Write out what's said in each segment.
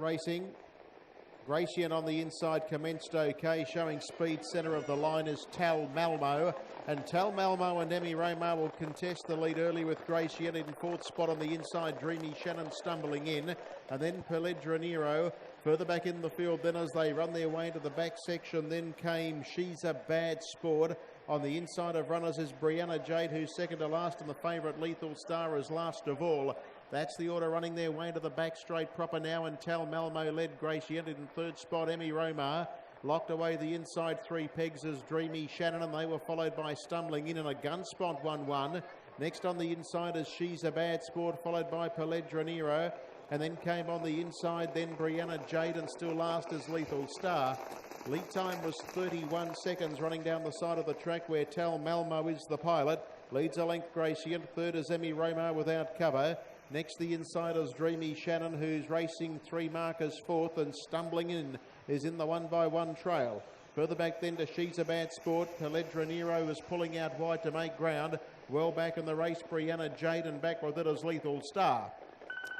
racing. Gracian on the inside commenced okay, showing speed. Centre of the line is Tal Malmo, and Tal Malmo and Emmy Romar will contest the lead early with Gracian in fourth spot on the inside. Dreamy Shannon stumbling in, and then Peledra Nero further back in the field. Then as they run their way into the back section, then came She's a Bad Sport. On the inside of runners is Brianna Jade, who's second to last, and the favourite Lethal Star is last of all. That's the order running their way to the back straight proper now, and Tal Malmo led Gracian in third spot. Emmy Romar locked away the inside three pegs as Dreamy Shannon, and they were followed by Stumbling In and a gun spot 1-1. Next on the inside is She's a Bad Sport, followed by Peledra Nero, and then came on the inside then Brianna Jade, and still last is Lethal Star. Lead time was 31 seconds running down the side of the track where Tal Malmo is the pilot. Leads a length Gracian. Third is Emmy Romar without cover. Next the inside is Dreamy Shannon, who's racing three markers fourth, and Stumbling In is in the 1-by-1 trail. Further back then to She's a Bad Sport. Peledra Nero is pulling out wide to make ground. Well back in the race Brianna Jade, and back with it is Lethal Star.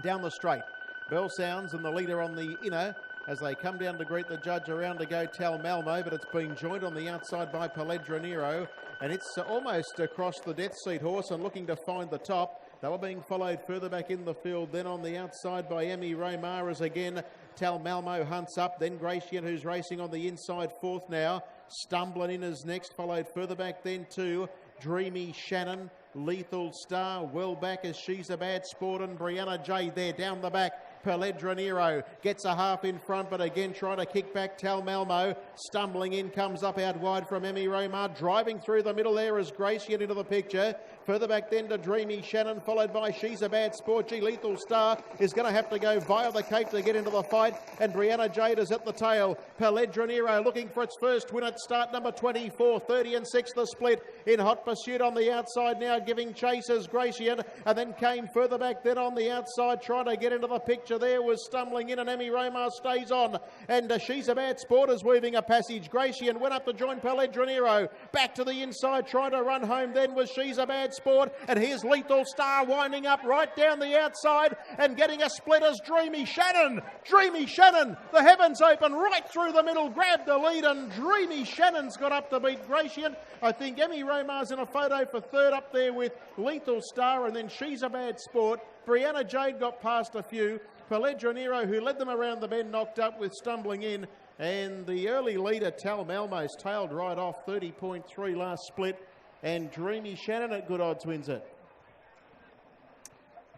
Down the straight, bell sounds, and the leader on the inner as they come down to greet the judge. Around to go Tal Malmo, but it's being joined on the outside by Peledra Nero, and it's almost across the death seat horse and looking to find the top. They were being followed further back in the field, then on the outside by Emmy Romar as again Tal Malmo hunts up, then Gracian, who's racing on the inside fourth now. Stumbling In is next, followed further back then to Dreamy Shannon. Lethal Star well back as She's a Bad Sport, and Brianna Jade there down the back. Peledra Nero gets a half in front, but again trying to kick back Tal Malmo. Stumbling In comes up out wide from Emmy Romar. Driving through the middle there is Gracian into the picture. Further back then to Dreamy Shannon, followed by She's a Bad Sport. Lethal Star is going to have to go via the Cape to get into the fight, and Brianna Jade is at the tail. Peledra Nero looking for its first win at start number 24. 30 and 6 the split. In hot pursuit on the outside now, giving chase as Gracian, and then came further back then on the outside trying to get into the picture there was Stumbling In, and Emmy Romar stays on, and She's a Bad Sport is weaving a passage. Gracian went up to join Peledra Nero. Back to the inside trying to run home then was She's a Bad Sport, and here's Lethal Star winding up right down the outside and getting a split as Dreamy Shannon. Dreamy Shannon, the heavens open right through the middle, grabbed the lead, and Dreamy Shannon's got up to beat Gracian. I think Emmy Romar's in a photo for third up there with Lethal Star, and then She's a Bad Sport. Brianna Jade got past a few. Peledra Nero, who led them around the bend, knocked up with Stumbling In, and the early leader Tal Malmo's tailed right off. 30.3 last split, and Dreamy Shannon at good odds wins it.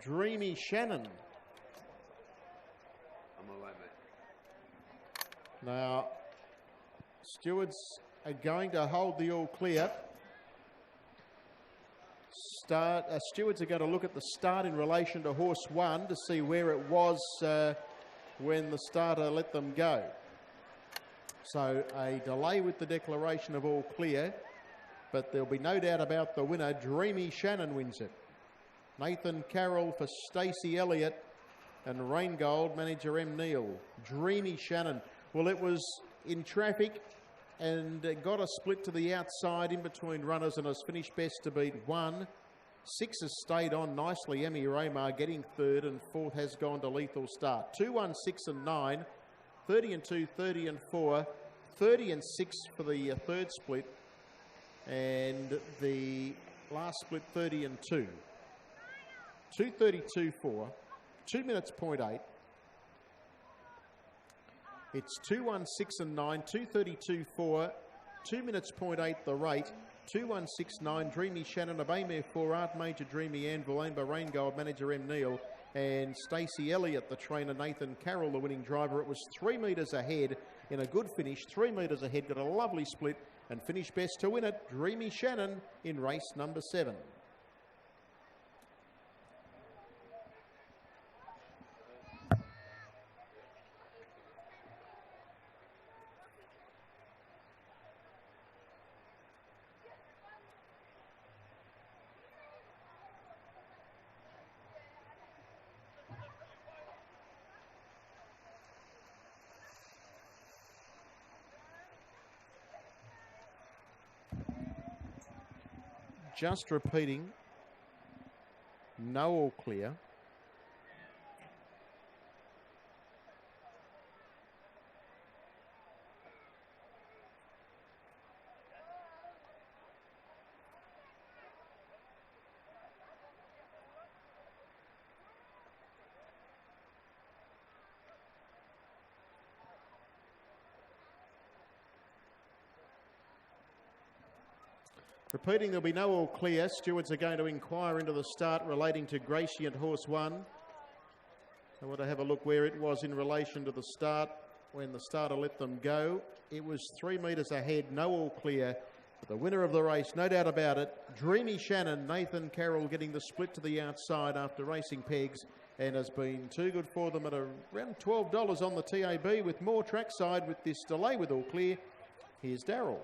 Dreamy Shannon. I'm all right, mate. Now, stewards are going to hold the all clear. Stewards are going to look at the start in relation to horse 1 to see where it was when the starter let them go. So a delay with the declaration of all clear, but there'll be no doubt about the winner. Dreamy Shannon wins it. Nathan Carroll for Stacey Elliott, and Raingold manager M. Neal. Dreamy Shannon. Well, it was in traffic and got a split to the outside in between runners and has finished best to beat 1. 6 has stayed on nicely. Emmy Romar getting third, and fourth has gone to Lethal Star. 2, 1, 6 and 9. 30 and 2, 30 and 4. 30 and 6 for the third split. And the last split 30 and 2. 2:32.4. 2 minutes 0.8. It's 2, 1, 6 and 9. 2:32.4. 2 minutes 0.8 the rate. 2, 1, 6, 9. Dreamy Shannon, Obey Mare 4, Art Major Dreamy Anvil, owned by Raingold manager M. Neal, and Stacey Elliott, the trainer. Nathan Carroll, the winning driver. It was 3 metres ahead in a good finish. 3 metres ahead, got a lovely split and finished best to win it. Dreamy Shannon in race number 7. Just repeating, no all clear. Repeating, there'll be no all clear. Stewards are going to inquire into the start relating to Graciant Horse 1. I want to have a look where it was in relation to the start when the starter let them go. It was 3 metres ahead, no all clear. But the winner of the race, no doubt about it, Dreamy Shannon, Nathan Carroll getting the split to the outside after racing pegs and has been too good for them at around $12 on the TAB with more trackside with this delay with all clear. Here's Darryl.